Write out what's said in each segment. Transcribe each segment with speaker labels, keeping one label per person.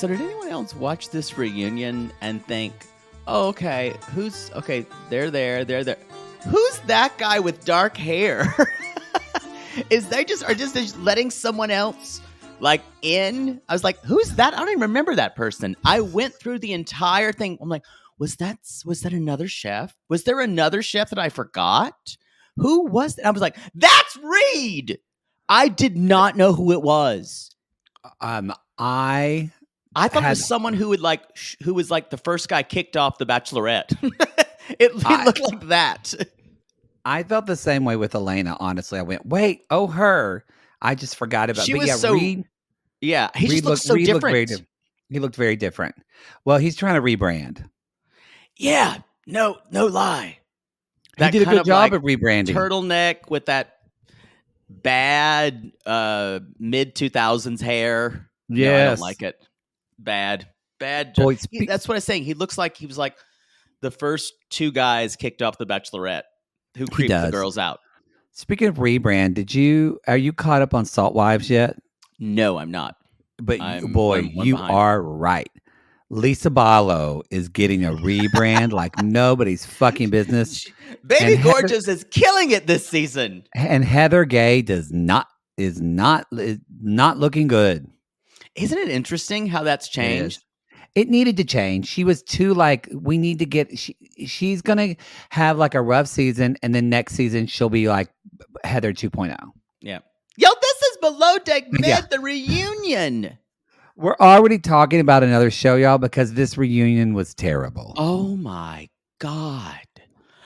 Speaker 1: So did anyone else watch this reunion and think, oh, okay, they're there. Who's that guy with dark hair? Is they just letting someone else like in? I was like, who's that? I don't even remember that person. I went through the entire thing. I'm like, was that another chef? Was there another chef that I forgot? Who was that? I was like, that's Reed. I did not know who it was. I thought it was someone who was like the first guy kicked off The Bachelorette. it looked like that.
Speaker 2: I felt the same way with Elena. Honestly, I went, wait, her. I just forgot about.
Speaker 1: She
Speaker 2: but
Speaker 1: was
Speaker 2: yeah,
Speaker 1: so.
Speaker 2: Reed,
Speaker 1: yeah, he just looked so different.
Speaker 2: He looked very different. Well, he's trying to rebrand.
Speaker 1: Yeah, no lie.
Speaker 2: He did a good job of rebranding.
Speaker 1: Turtleneck with that bad mid 2000s hair.
Speaker 2: Yes,
Speaker 1: no, I don't like it. Bad. Boy, that's what I'm saying. He looks like he was like the first two guys kicked off The Bachelorette who creeped the girls out.
Speaker 2: Speaking of rebrand, are you caught up on Salt Wives yet?
Speaker 1: No, I'm not.
Speaker 2: But you are right. Lisa Barlow is getting a rebrand like nobody's fucking business.
Speaker 1: Baby Gorgeous is killing it this season.
Speaker 2: And Heather Gay is not looking good.
Speaker 1: Isn't it interesting how that's changed?
Speaker 2: It needed to change. She was too we need to get. She's gonna have like a rough season, and then next season she'll be like Heather 2.0.
Speaker 1: Yeah. Yo, this is Below Deck Med, the reunion.
Speaker 2: We're already talking about another show, y'all, because this reunion was terrible.
Speaker 1: Oh my God.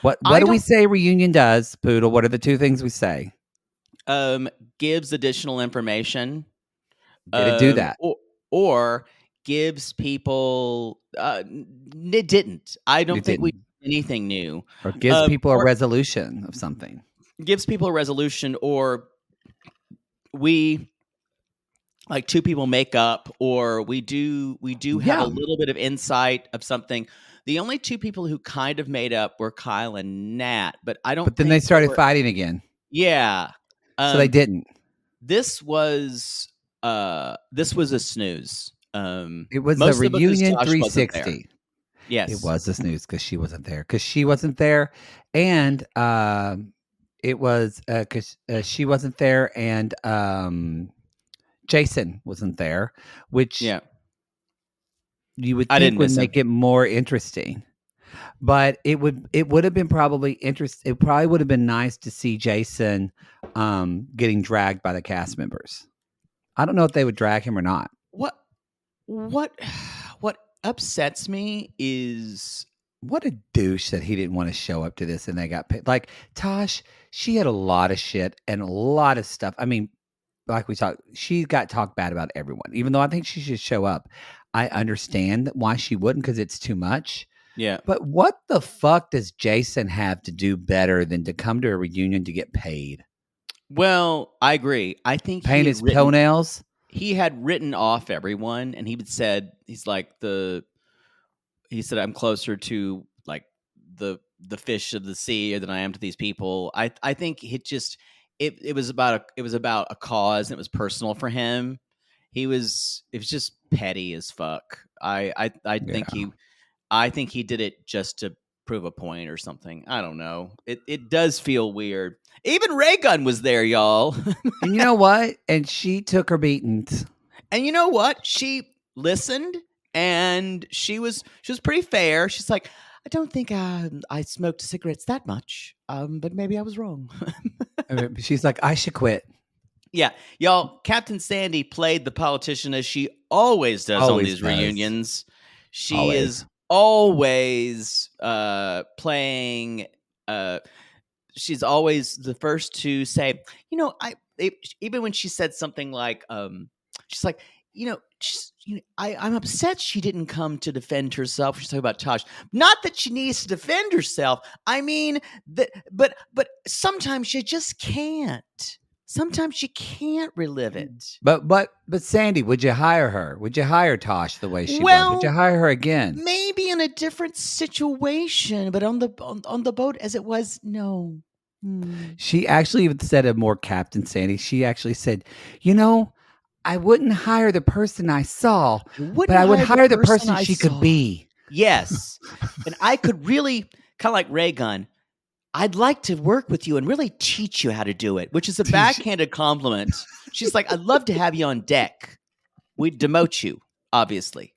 Speaker 2: What do we say reunion does, Poodle? What are the two things we say?
Speaker 1: Gives additional information.
Speaker 2: Did it do that?
Speaker 1: Or gives people it didn't. I don't think we did anything new.
Speaker 2: Or gives people a resolution of something.
Speaker 1: Gives people a resolution, or we like two people make up, or we do have a little bit of insight of something. The only two people who kind of made up were Kyle and Nat, but I don't.
Speaker 2: But then they started fighting again.
Speaker 1: Yeah,
Speaker 2: so they didn't.
Speaker 1: This was a snooze.
Speaker 2: It was a reunion 360.
Speaker 1: Yes,
Speaker 2: it was a snooze because she wasn't there. And it was because she wasn't there, and Jason wasn't there, which you would think would make it more interesting. But it would have been probably interesting. It probably would have been nice to see Jason getting dragged by the cast members. I don't know if they would drag him or not.
Speaker 1: What upsets me is
Speaker 2: what a douche that he didn't want to show up to this and they got paid. Like Tosh, she had a lot of shit and a lot of stuff. I mean, like we talked, she got talked bad about everyone. Even though I think she should show up, I understand why she wouldn't because it's too much.
Speaker 1: Yeah.
Speaker 2: But what the fuck does Jason have to do better than to come to a reunion to get paid?
Speaker 1: Well, I agree. I think
Speaker 2: paint his toenails.
Speaker 1: He had written off everyone, and he said I'm closer to like the fish of the sea than I am to these people. I think it was about a cause, and it was personal for him. It was just petty as fuck. I think he did it just to prove a point or something. I don't know. It does feel weird. Even Ray Gunn was there, y'all.
Speaker 2: And you know what? And she took her beatings.
Speaker 1: And you know what? She listened, and she was pretty fair. She's like, I don't think I smoked cigarettes that much, but maybe I was wrong.
Speaker 2: She's like, I should quit.
Speaker 1: Yeah, y'all. Captain Sandy played the politician as she always does on these reunions. She is always playing. She's always the first to say, even when she said something like, she's like, I'm upset she didn't come to defend herself. She's talking about Tosh. Not that she needs to defend herself. I mean, but sometimes you just can't. Sometimes you can't relive it.
Speaker 2: But Sandy, would you hire her? Would you hire Tosh the way she was? Would you hire her again?
Speaker 1: Maybe in a different situation, but on the boat as it was, no.
Speaker 2: She actually said a more Captain Sandy. She actually said, I wouldn't hire the person I saw, but I would
Speaker 1: hire
Speaker 2: hire the person she could be.
Speaker 1: Yes. And I could really, kind of like Ray Gunn, I'd like to work with you and really teach you how to do it, which is a backhanded compliment. She's like, I'd love to have you on deck. We'd demote you, obviously.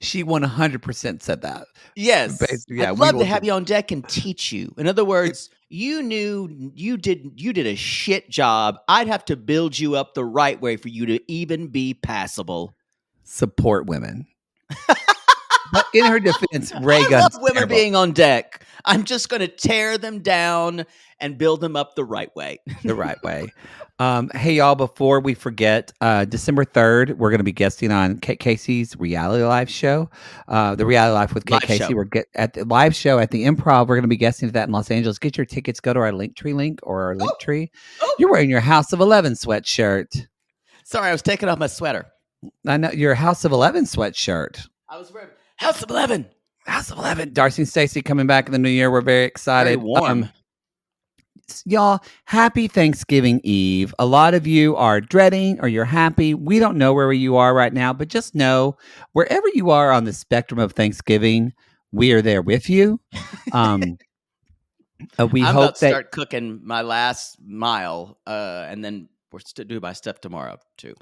Speaker 2: She 100% said that.
Speaker 1: Yes.
Speaker 2: Yeah,
Speaker 1: I'd love to have you on deck and teach you. In other words, you knew you did a shit job. I'd have to build you up the right way for you to even be passable.
Speaker 2: Support women. But in her defense, Ray Gunn's
Speaker 1: I love women
Speaker 2: terrible.
Speaker 1: being on deck. I'm just going to tear them down and build them up the right way.
Speaker 2: The right way. Hey, y'all, before we forget, December 3rd, we're going to be guesting on Kate Casey's reality life show. The reality life with Kate Casey.
Speaker 1: Show.
Speaker 2: We're at the live show at the Improv. We're going to be guesting at that in Los Angeles. Get your tickets. Go to our Linktree link or our Linktree. Oh. You're wearing your House of 11 sweatshirt.
Speaker 1: Sorry, I was taking off my sweater.
Speaker 2: I know your House of 11 sweatshirt.
Speaker 1: I was wearing House of 11.
Speaker 2: House of 11. Darcy and Stacey coming back in the new year. We're very excited.
Speaker 1: Very warm.
Speaker 2: Y'all, happy Thanksgiving Eve. A lot of you are dreading or you're happy. We don't know where you are right now, but just know wherever you are on the spectrum of Thanksgiving, we are there with you.
Speaker 1: I'm about to start cooking my last mile, and then we're to do my stuff tomorrow too.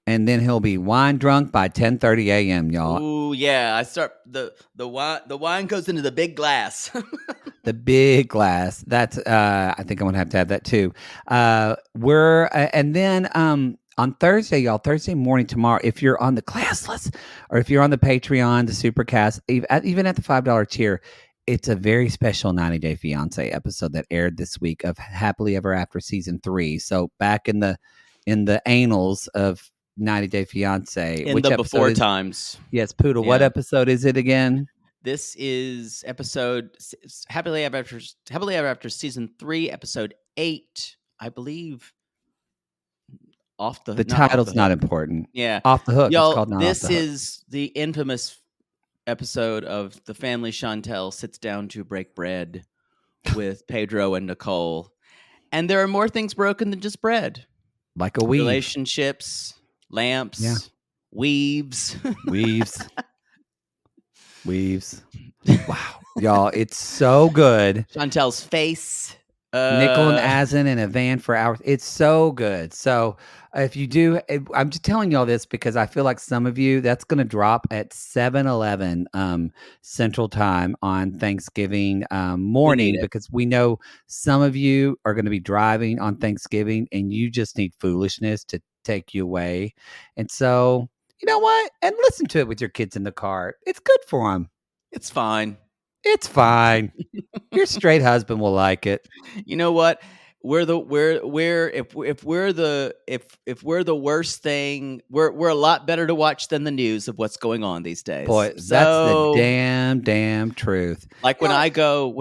Speaker 2: And then he'll be wine drunk by 10:30 a.m., y'all.
Speaker 1: Ooh, yeah. I start the wine goes into the big glass.
Speaker 2: The big glass. That's I think I'm gonna have to have that too. And then on Thursday, y'all, Thursday morning tomorrow, if you're on the classless or if you're on the Patreon, the Supercast, even at the $5 tier, it's a very special 90 Day Fiance episode that aired this week of Happily Ever After season 3. So back in the annals of 90 Day Fiance.
Speaker 1: In the before times.
Speaker 2: Yes, Poodle. Yeah. What episode is it again?
Speaker 1: This is episode Happily Ever After season 3, episode 8, I believe.
Speaker 2: The title's not important.
Speaker 1: Yeah.
Speaker 2: Off the Hook.
Speaker 1: Y'all,
Speaker 2: it's called
Speaker 1: this is the infamous episode of the family Chantel sits down to break bread with Pedro and Nicole. And there are more things broken than just bread.
Speaker 2: Like a weave.
Speaker 1: Relationships, lamps, weaves.
Speaker 2: Weaves. Wow. Y'all, it's so good.
Speaker 1: Chantel's face.
Speaker 2: Nickel and Asin in a van for hours. It's so good. So if you do, I'm just telling y'all this because I feel like some of you, that's going to drop at 7:11 Central Time on Thanksgiving morning because we know some of you are going to be driving on Thanksgiving and you just need foolishness to take you away. And so, you know what? And listen to it with your kids in the car. It's good for them.
Speaker 1: It's fine.
Speaker 2: It's fine. Your straight husband will like it.
Speaker 1: You know what? If we're the worst thing, we're a lot better to watch than the news of what's going on these days.
Speaker 2: Boy, that's the damn truth.
Speaker 1: Like when I go,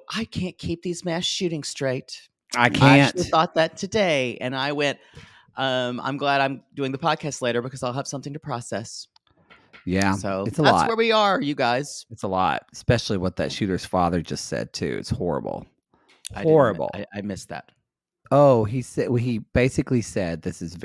Speaker 1: I can't keep these mass shootings straight.
Speaker 2: I can't.
Speaker 1: I actually thought that today, and I went. I'm glad I'm doing the podcast later because I'll have something to process.
Speaker 2: Yeah,
Speaker 1: so
Speaker 2: it's a lot.
Speaker 1: That's where we are, you guys.
Speaker 2: It's a lot, especially what that shooter's father just said too. It's horrible. Horrible.
Speaker 1: I missed that.
Speaker 2: Oh, he basically said this is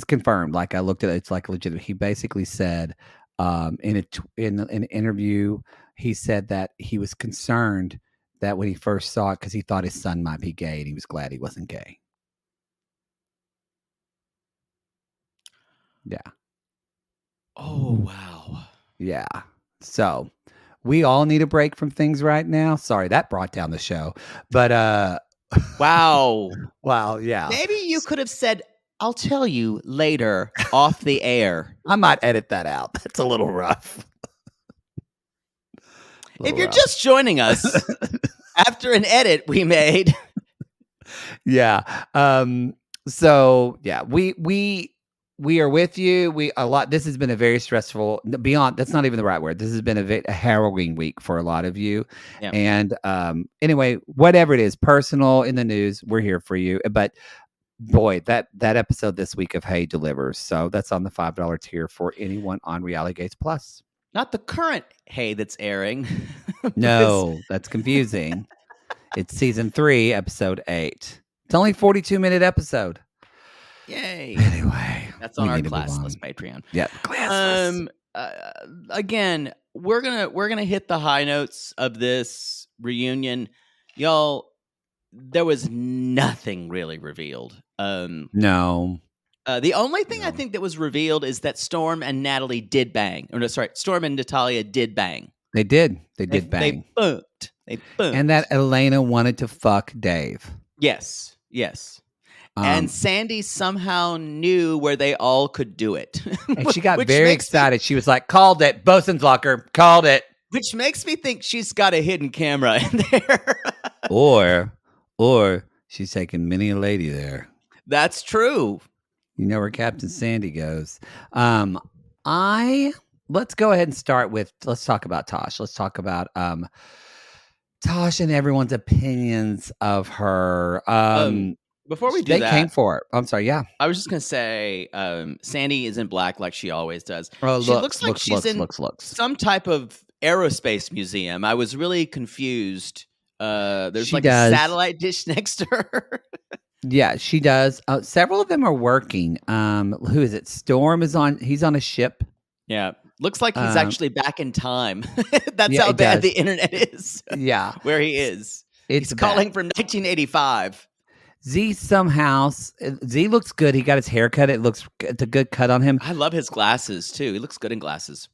Speaker 2: confirmed. Like I looked at it, it's like legitimate. He basically said in an interview, he said that he was concerned that when he first saw it because he thought his son might be gay and he was glad he wasn't gay. Yeah.
Speaker 1: Oh, wow.
Speaker 2: Yeah. So we all need a break from things right now. Sorry, that brought down the show. But
Speaker 1: wow.
Speaker 2: Wow, yeah.
Speaker 1: Maybe you could have said, I'll tell you later off the air.
Speaker 2: I might edit that out. That's a little rough.
Speaker 1: If you're just joining us after an edit we made.
Speaker 2: Yeah. So yeah, we are with you. This has been a very stressful, that's not even the right word. This has been a harrowing week for a lot of you. Yeah. And anyway, whatever it is, personal in the news, we're here for you. But boy, that episode this week of Hey delivers. So that's on the $5 tier for anyone on Reality Gates Plus.
Speaker 1: Not the current Hey that's airing.
Speaker 2: No, that's confusing. It's season 3, episode 8. It's only 42-minute episode.
Speaker 1: Yay!
Speaker 2: Anyway,
Speaker 1: that's on our
Speaker 2: need to move
Speaker 1: classless
Speaker 2: on.
Speaker 1: Patreon.
Speaker 2: Yeah, classless.
Speaker 1: Again, we're gonna hit the high notes of this reunion, y'all. There was nothing really revealed.
Speaker 2: No.
Speaker 1: The only thing I think that was revealed is that Storm and Natalie did bang. Or no, sorry, Storm and Natalia did bang.
Speaker 2: They did. They did bang.
Speaker 1: They booked.
Speaker 2: And that Elena wanted to fuck Dave.
Speaker 1: Yes. And Sandy somehow knew where they all could do it.
Speaker 2: And she got very excited. She was like, called it. Bosun's locker. Called it.
Speaker 1: Which makes me think she's got a hidden camera in there.
Speaker 2: or she's taking many a lady there.
Speaker 1: That's true.
Speaker 2: You know where Captain Sandy goes. Let's go ahead and start with, let's talk about Tosh. Let's talk about Tosh and everyone's opinions of her.
Speaker 1: Before we do that,
Speaker 2: they came for it. I'm sorry, yeah.
Speaker 1: I was just gonna say, Sandy is in black like she always does.
Speaker 2: Oh,
Speaker 1: she looks like she's in some type of aerospace museum. I was really confused. There's a satellite dish next to her.
Speaker 2: Yeah, she does. Several of them are working. Who is it? Storm is on. He's on a ship.
Speaker 1: Yeah, looks like he's actually back in time. That's how bad the internet is.
Speaker 2: Yeah,
Speaker 1: where he is.
Speaker 2: He's
Speaker 1: calling from 1985.
Speaker 2: Z looks good. He got his hair cut. It's a good cut on him.
Speaker 1: I love his glasses too. He looks good in glasses.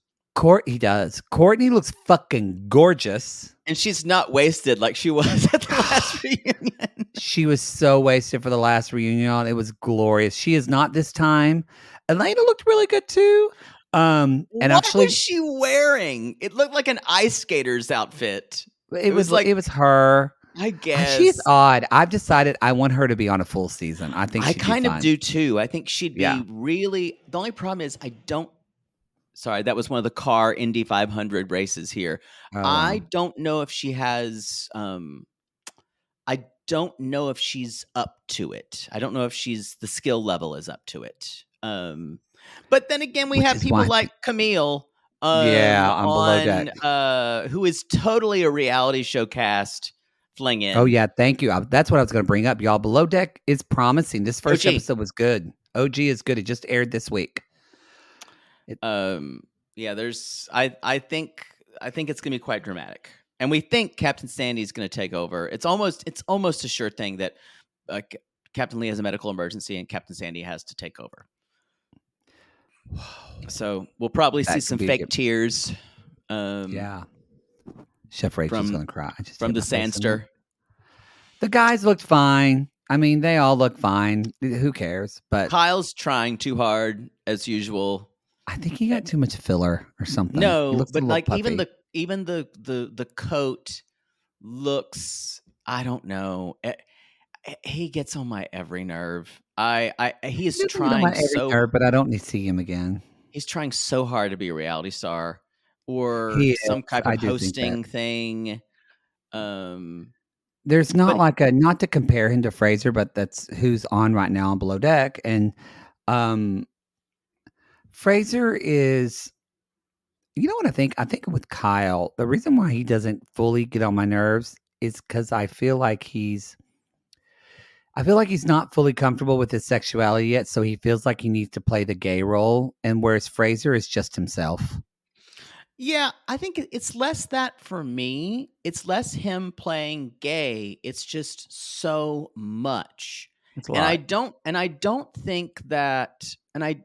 Speaker 2: He does. Courtney looks fucking gorgeous.
Speaker 1: And she's not wasted like she was at the last reunion.
Speaker 2: She was so wasted for the last reunion. It was glorious. She is not this time. Elena looked really good too. And
Speaker 1: what was she wearing? It looked like an ice skater's outfit.
Speaker 2: It was her.
Speaker 1: I guess.
Speaker 2: She's odd. I've decided I want her to be on a full season. I think I
Speaker 1: kind of do too. I think she'd be really. The only problem is Sorry, that was one of the car Indy 500 races here. I don't know if she has. I don't know if she's up to it. I don't know if the skill level is up to it. But then again, we have people like Camille.
Speaker 2: On Below Deck,
Speaker 1: who is totally a reality show cast. Fling in.
Speaker 2: Oh yeah, thank you. That's what I was going to bring up, y'all. Below Deck is promising. This first episode was good. OG is good. It just aired this week.
Speaker 1: There's I think it's gonna be quite dramatic, and we think Captain Sandy is gonna take over. It's almost a sure thing that Captain Lee has a medical emergency and Captain Sandy has to take over. So we'll probably see some fake tears.
Speaker 2: Chef Rachel's gonna cry
Speaker 1: from the Sandster.
Speaker 2: The guys looked fine. I mean, they all look fine. Who cares? But
Speaker 1: Kyle's trying too hard as usual.
Speaker 2: I think he got too much filler or something.
Speaker 1: No, but like puffy. even the coat looks. I don't know. He gets on my every nerve. He's trying so hard,
Speaker 2: but I don't need to see him again.
Speaker 1: He's trying so hard to be a reality star or some type of hosting thing.
Speaker 2: There's not not to compare him to Fraser, but that's who's on right now on Below Deck, and Fraser is, you know what I think? I think with Kyle, the reason why he doesn't fully get on my nerves is because I feel like he's not fully comfortable with his sexuality yet, so he feels like he needs to play the gay role, and whereas Fraser is just himself.
Speaker 1: Yeah, I think it's less that for me. It's less him playing gay. It's just so much. And I don't think that, I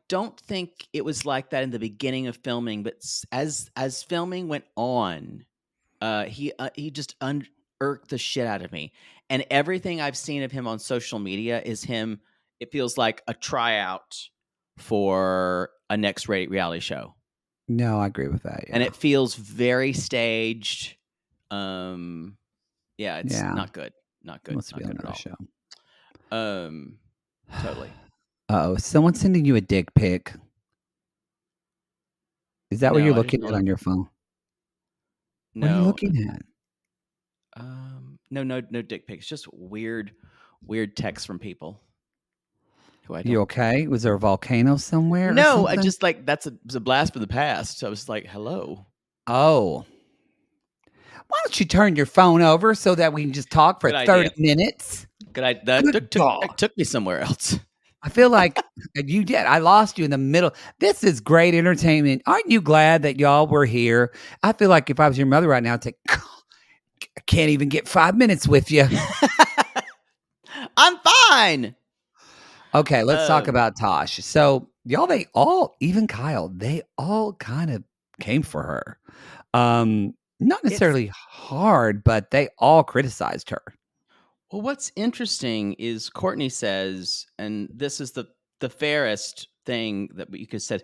Speaker 1: don't think it was like that in the beginning of filming, but as filming went on, he just irked the shit out of me. And everything I've seen of him on social media is him. It feels like a tryout for a next reality show.
Speaker 2: No, I agree with that. Yeah.
Speaker 1: And it feels very staged. It's not good. Not good.
Speaker 2: Let's be on another show.
Speaker 1: Totally.
Speaker 2: Someone's sending you a dick pic. Is that what you're looking at on your phone?
Speaker 1: No.
Speaker 2: What are you looking at?
Speaker 1: No dick pics. Just weird texts from people. who I
Speaker 2: You
Speaker 1: don't.
Speaker 2: okay? Was there a volcano somewhere or
Speaker 1: No, I
Speaker 2: something?
Speaker 1: just like it was a blast from the past. So I was like, hello.
Speaker 2: Oh. Why don't you turn your phone over so that we can just talk for
Speaker 1: Good
Speaker 2: 30
Speaker 1: idea.
Speaker 2: minutes?
Speaker 1: That
Speaker 2: Good God.
Speaker 1: took me somewhere else.
Speaker 2: I feel like you did. I lost you in the middle. This is great entertainment. Aren't you glad that y'all were here? I feel like if I was your mother right now, I'd say, I can't even get 5 minutes with you.
Speaker 1: I'm fine.
Speaker 2: Okay, let's talk about Tosh. So, y'all, they all, even Kyle, they all kind of came for her. Not necessarily hard, but they all criticized her.
Speaker 1: Well, what's interesting is Courtney says, and this is the fairest thing that you could say.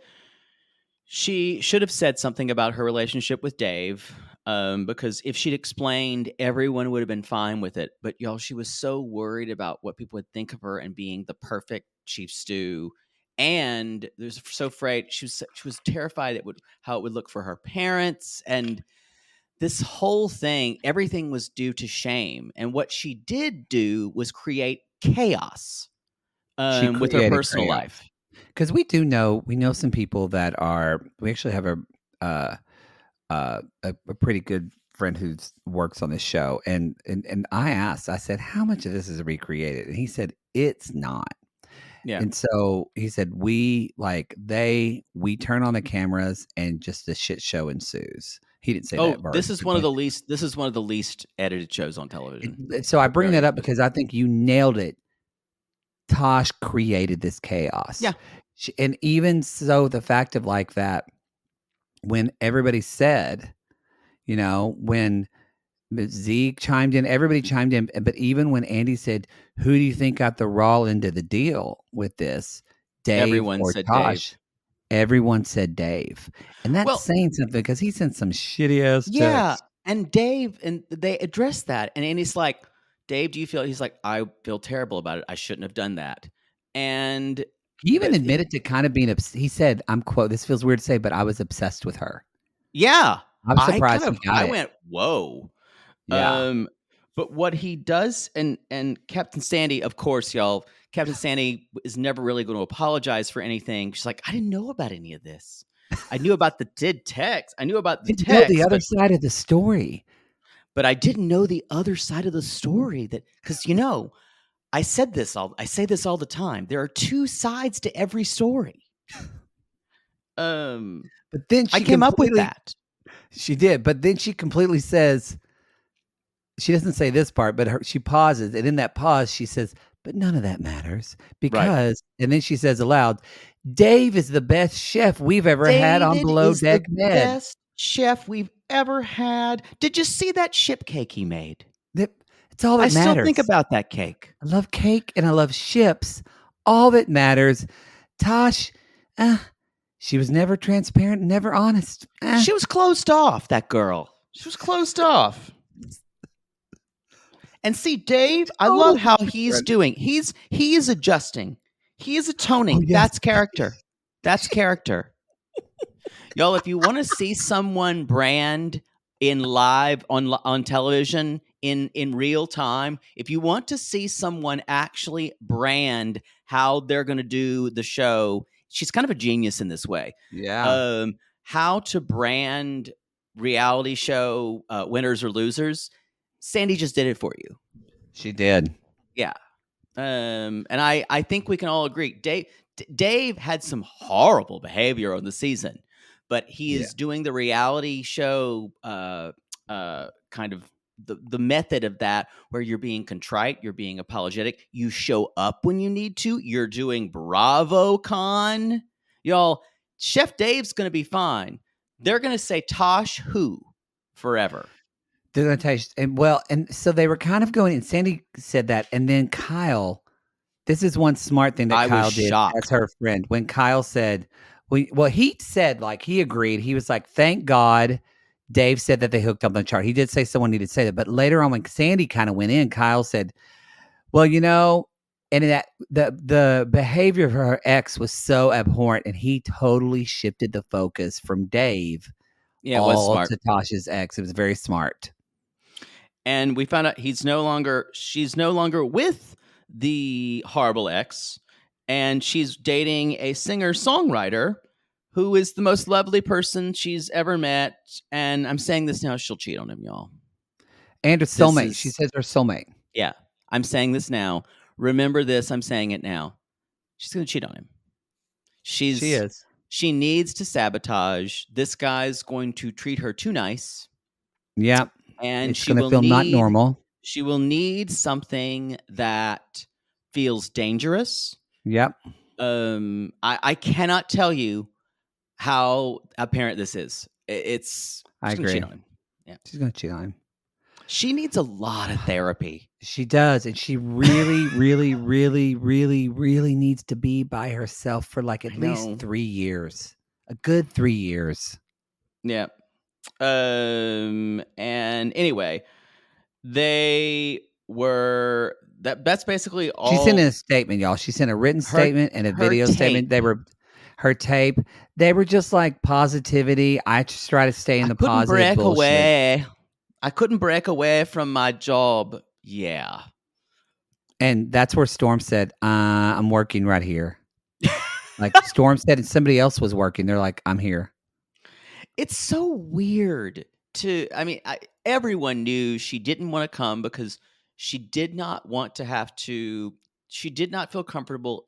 Speaker 1: She should have said something about her relationship with Dave, because if she'd explained, everyone would have been fine with it. But y'all, she was so worried about what people would think of her and being the perfect chief stew, and there's so afraid she was terrified how it would look for her parents, and this whole thing, everything was due to shame. And what she did do was create chaos
Speaker 2: She
Speaker 1: with her
Speaker 2: created
Speaker 1: personal
Speaker 2: chaos.
Speaker 1: life.
Speaker 2: Because we know some people that are. We actually have a pretty good friend who works on this show, and I asked, I said, how much of this is recreated? And he said it's not.
Speaker 1: Yeah.
Speaker 2: And so he said we turn on the cameras and just the shit show ensues. He didn't say that part.
Speaker 1: This is one of the least edited shows on television.
Speaker 2: So I bring that up because I think you nailed it. Tosh created this chaos.
Speaker 1: Yeah.
Speaker 2: And even so, the fact of like that, when everybody said, when Zeke chimed in, everybody chimed in. But even when Andy said, who do you think got the raw end of the deal with this, Dave
Speaker 1: Everyone
Speaker 2: or
Speaker 1: said
Speaker 2: Tosh?
Speaker 1: Dave.
Speaker 2: Everyone said Dave. And that's saying something because he sent some shitty ass text.
Speaker 1: And Dave, and they addressed that. And Andy's like, Dave, do you feel? He's like, I feel terrible about it. I shouldn't have done that. And
Speaker 2: he even admitted to kind of being he said, I'm quote, this feels weird to say, but I was obsessed with her.
Speaker 1: Yeah.
Speaker 2: I'm surprised he got
Speaker 1: I
Speaker 2: it.
Speaker 1: went, whoa.
Speaker 2: Yeah.
Speaker 1: But what he does, and Captain Sandy, of course, y'all, Captain Sandy is never really going to apologize for anything. She's like, I didn't know about any of this. I knew about the text. I knew about the
Speaker 2: Didn't know
Speaker 1: text,
Speaker 2: the other side of the story.
Speaker 1: But I didn't know the other side of the story. That because I say this all the time. There are two sides to every story.
Speaker 2: But then
Speaker 1: I came up with that.
Speaker 2: She did, but then she completely says, she doesn't say this part, but she pauses, and in that pause, she says, but none of that matters because, and then she says aloud, Dave is the best chef we've ever had on Below Deck Med.
Speaker 1: Best chef we've ever had. Did you see that ship cake he made?
Speaker 2: It's all that matters.
Speaker 1: I still think about that cake.
Speaker 2: I love cake and I love ships. All that matters. Tosh, she was never transparent, never honest.
Speaker 1: She was closed off, that girl. She was closed off. And see, Dave, I love how he's doing. He is adjusting. He is atoning. Oh, yes. That's character. That's character. Y'all, if you want to see someone brand in live on television in real time, if you want to see someone actually brand how they're going to do the show, she's kind of a genius in this way.
Speaker 2: Yeah.
Speaker 1: How to brand reality show winners or losers. Sandy just did it for you.
Speaker 2: She did.
Speaker 1: Yeah. And I think we can all agree. Dave had some horrible behavior on the season, but he is doing the reality show kind of the method of that, where you're being contrite, you're being apologetic, you show up when you need to, you're doing BravoCon. Y'all, Chef Dave's going to be fine. They're going to say Tosh who forever.
Speaker 2: They're going to tell you, and so they were kind of going, and Sandy said that, and then Kyle, this is one smart thing that Kyle did as her friend. When Kyle said, he said, like, he agreed. He was like, thank God Dave said that they hooked up on the chart. He did say someone needed to say that, but later on when Sandy kind of went in, Kyle said, well, and that the behavior of her ex was so abhorrent, and he totally shifted the focus from Dave to Tosh's ex. It was very smart.
Speaker 1: And we found out she's no longer with the horrible ex, and she's dating a singer-songwriter who is the most lovely person she's ever met. And I'm saying this now, she'll cheat on him, y'all.
Speaker 2: And her soulmate. She says her soulmate.
Speaker 1: Yeah, I'm saying this now. Remember this, I'm saying it now. She's going to cheat on him. She is. She needs to sabotage. This guy's going to treat her too nice.
Speaker 2: Yeah.
Speaker 1: And
Speaker 2: she will feel not normal.
Speaker 1: She will need something that feels dangerous.
Speaker 2: Yep.
Speaker 1: I cannot tell you how apparent this is.
Speaker 2: I agree.
Speaker 1: Cheat on him. Yeah.
Speaker 2: She's going to cheat on him.
Speaker 1: She needs a lot of therapy.
Speaker 2: She does. And she really, really, really, really, really needs to be by herself for like at least 3 years. A good 3 years.
Speaker 1: Yeah. And anyway, they were that's basically all.
Speaker 2: She sent in a statement, y'all. She sent a written statement and a video statement. They were her tape. They were just like positivity. I just try to stay in the positive bullshit.
Speaker 1: I couldn't break away from my job. Yeah.
Speaker 2: And that's where Storm said, I'm working right here. Like Storm said, and somebody else was working. They're like, I'm here.
Speaker 1: It's so weird everyone knew she didn't want to come because she did not want to have to. She did not feel comfortable.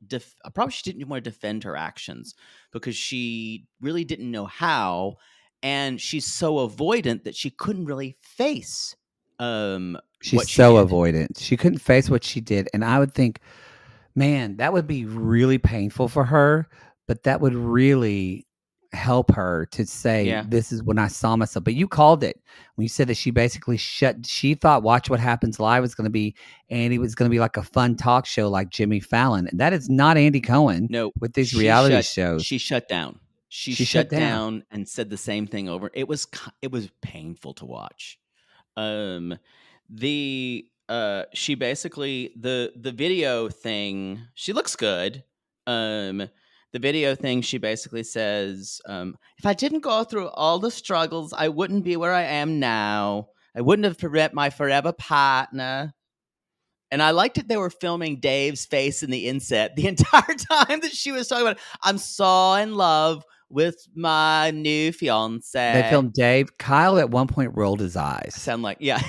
Speaker 1: Probably she didn't want to defend her actions because she really didn't know how. And she's so avoidant that she couldn't really face
Speaker 2: she's so avoidant. She couldn't face what she did. And I would think, man, that would be really painful for her, but that would really help her to say, this is when I saw myself. But you called it when you said that she basically she thought Watch What Happens Live was going to be, Andy was going to be like a fun talk show like Jimmy Fallon. And that is not Andy Cohen with these reality shows.
Speaker 1: She shut down. She shut down and said the same thing over. It was painful to watch. She basically the video thing, she looks good. The video thing, she basically says, if I didn't go through all the struggles, I wouldn't be where I am now. I wouldn't have met my forever partner. And I liked it. They were filming Dave's face in the inset the entire time that she was talking about, I'm so in love with my new fiance.
Speaker 2: They filmed Dave. Kyle at one point rolled his eyes.
Speaker 1: Sound like, yeah.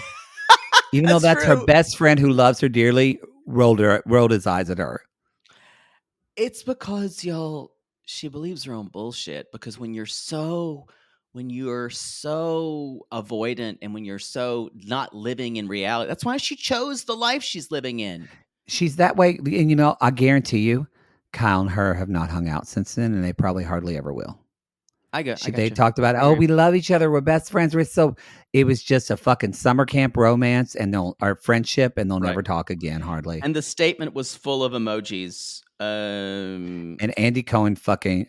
Speaker 2: Even though that's her best friend who loves her dearly, rolled his eyes at her.
Speaker 1: It's because, y'all, she believes her own bullshit. Because when you're so avoidant and when you're so not living in reality, that's why she chose the life she's living in.
Speaker 2: She's that way. And, I guarantee you, Kyle and her have not hung out since then, and they probably hardly ever will. They talked about, we love each other. We're best friends. It was just a fucking summer camp romance and our friendship, and they'll never talk again, hardly.
Speaker 1: And the statement was full of emojis.
Speaker 2: And Andy Cohen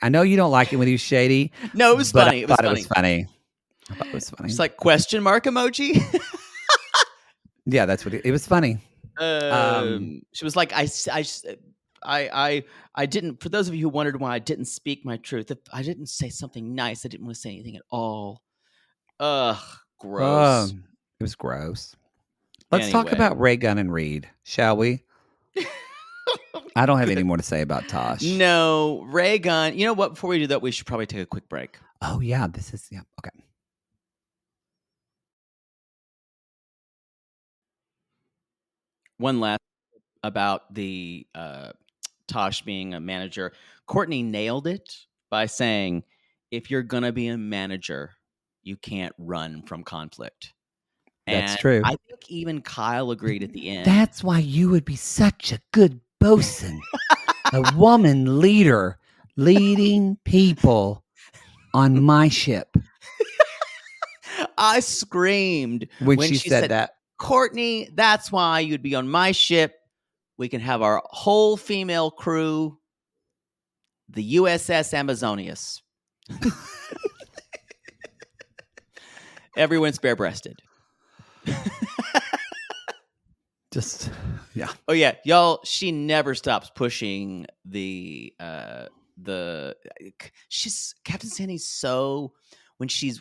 Speaker 2: I know you don't like it when he's shady.
Speaker 1: No, it was funny.
Speaker 2: I thought it was funny.
Speaker 1: It's like question mark emoji.
Speaker 2: Yeah, that's what it was funny.
Speaker 1: She was like, I didn't, for those of you who wondered why I didn't speak my truth, if I didn't say something nice, I didn't want to say anything at all. Ugh, gross.
Speaker 2: It was gross. Let's talk about Ray Gunn and Reed, shall we? I don't have any more to say about Tosh.
Speaker 1: No, Ray Gunn. You know what? Before we do that, we should probably take a quick break.
Speaker 2: Oh, yeah. Okay.
Speaker 1: One last about the Tosh being a manager. Courtney nailed it by saying, if you're going to be a manager, you can't run from conflict.
Speaker 2: That's true.
Speaker 1: I think even Kyle agreed at the end.
Speaker 2: That's why you would be such a good bosun. A woman leader leading people on my ship.
Speaker 1: I screamed
Speaker 2: when she said that.
Speaker 1: Courtney, that's why you'd be on my ship. We can have our whole female crew, the USS Amazonius. Everyone's bare-breasted.
Speaker 2: Just, yeah.
Speaker 1: Oh yeah, y'all. She never stops pushing she's Captain Sandy's so when she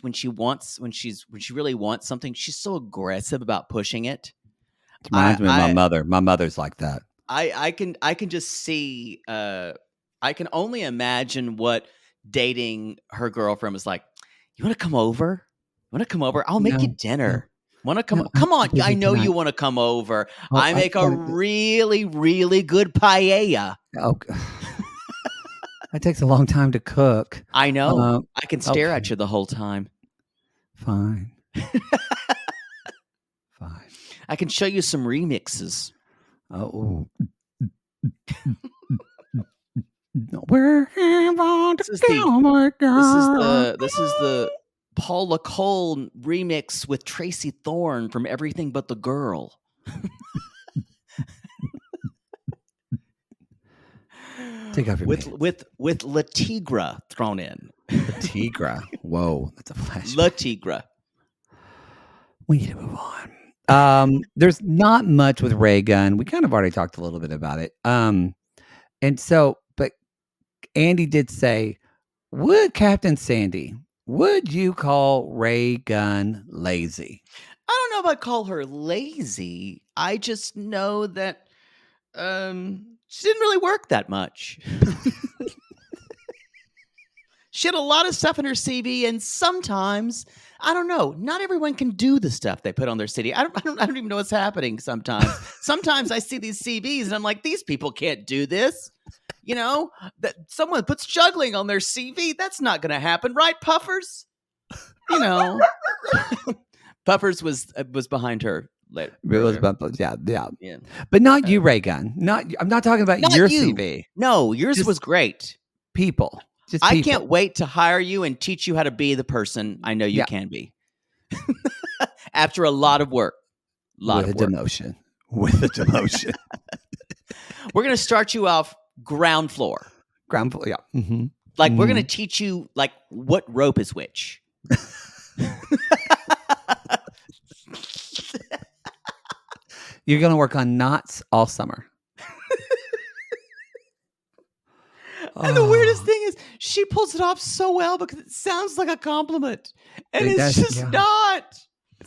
Speaker 1: really wants something, she's so aggressive about pushing it.
Speaker 2: It reminds me of my mother. My mother's like that.
Speaker 1: I can just see. I can only imagine what dating her girlfriend was like. You want to come over? You want to come over? I'll make you
Speaker 2: No,
Speaker 1: dinner. Want to come?
Speaker 2: no, I'm
Speaker 1: Come on!
Speaker 2: too
Speaker 1: I
Speaker 2: busy
Speaker 1: know you
Speaker 2: tonight.
Speaker 1: want to come over.
Speaker 2: Oh,
Speaker 1: I make a really, really good paella.
Speaker 2: oh, that takes a long time to cook.
Speaker 1: I know. I can stare
Speaker 2: Okay,
Speaker 1: at you the whole time.
Speaker 2: fine. Fine.
Speaker 1: I can show you some remixes.
Speaker 2: Oh, wherever
Speaker 1: This is
Speaker 2: the girl.
Speaker 1: this is the Paula Cole remix with Tracy Thorn from Everything But the Girl.
Speaker 2: Take off your
Speaker 1: with
Speaker 2: mittens.
Speaker 1: with La Tigra thrown in.
Speaker 2: Tigra. Whoa, that's a flashback.
Speaker 1: La Tigra.
Speaker 2: We need to move on. There's not much with Ray Gunn. We kind of already talked a little bit about it. And so, but Andy did say, Captain Sandy, would you call Ray Gunn lazy?
Speaker 1: I don't know if I'd call her lazy. I just know that she didn't really work that much. She had a lot of stuff in her CV, and sometimes, I don't know, not everyone can do the stuff they put on their CV. I don't even know what's happening sometimes. Sometimes I see these CVs and I'm like, these people can't do this. You know, that someone puts juggling on their CV. That's not going to happen, right, Puffers? You know, Puffers was behind her later.
Speaker 2: It was, yeah. But not you, Ray Gunn. I'm not talking about your CV.
Speaker 1: No, yours was great.
Speaker 2: People.
Speaker 1: I can't wait to hire you and teach you how to be the person I know you can be. After a lot of work.
Speaker 2: With a demotion.
Speaker 1: We're going to start you off ground floor.
Speaker 2: Yeah. Mm-hmm.
Speaker 1: Like, we're going to teach you, like, what rope is which.
Speaker 2: You're going to work on knots all summer.
Speaker 1: And the weirdest thing is, she pulls it off so well because it sounds like a compliment, and it's just not.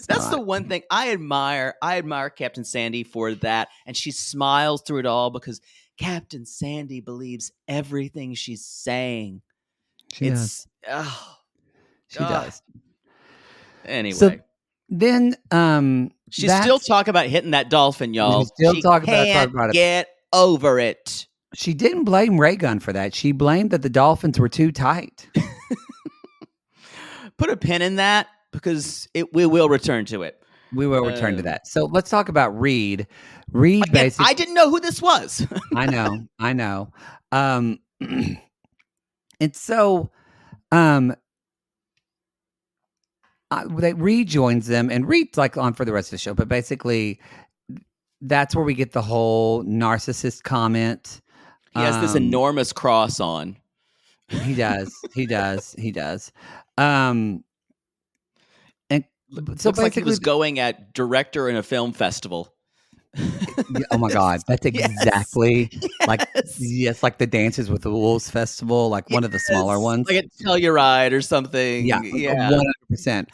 Speaker 1: That's the one thing I admire. I admire Captain Sandy for that, and she smiles through it all because Captain Sandy believes everything she's saying.
Speaker 2: She does. She does.
Speaker 1: Anyway,
Speaker 2: so then
Speaker 1: she's still talking about hitting that dolphin, y'all.
Speaker 2: She can't
Speaker 1: get over it.
Speaker 2: She didn't blame Ray Gunn for that. She blamed that the Dolphins were too tight.
Speaker 1: Put a pin in that because we will return to it.
Speaker 2: We will return to that. So let's talk about Reed. Reed basically.
Speaker 1: I didn't know who this was.
Speaker 2: I know. And so Reed joins them, and Reed's like on for the rest of the show. But basically, that's where we get the whole narcissist comment.
Speaker 1: He has this enormous cross on.
Speaker 2: He does. And so
Speaker 1: looks like he was going at director in a film festival.
Speaker 2: Oh my God, that's exactly like the Dances with the Wolves festival, like one of the smaller ones,
Speaker 1: like a Telluride or something.
Speaker 2: Yeah, 100%.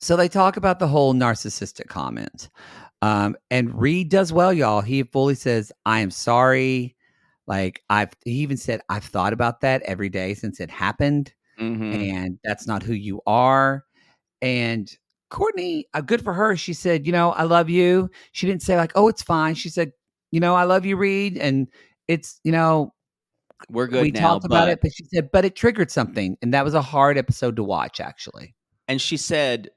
Speaker 2: So they talk about the whole narcissistic comment. And Reed does well, y'all. He fully says, I am sorry. Like he even said, I've thought about that every day since it happened.
Speaker 1: Mm-hmm.
Speaker 2: And that's not who you are. And Courtney, good for her. She said, I love you. She didn't say like, oh, it's fine. She said, I love you, Reed. And it's,
Speaker 1: we're good
Speaker 2: we
Speaker 1: now.
Speaker 2: Talked about it, but she said, but it triggered something. And that was a hard episode to watch, actually.
Speaker 1: And she said,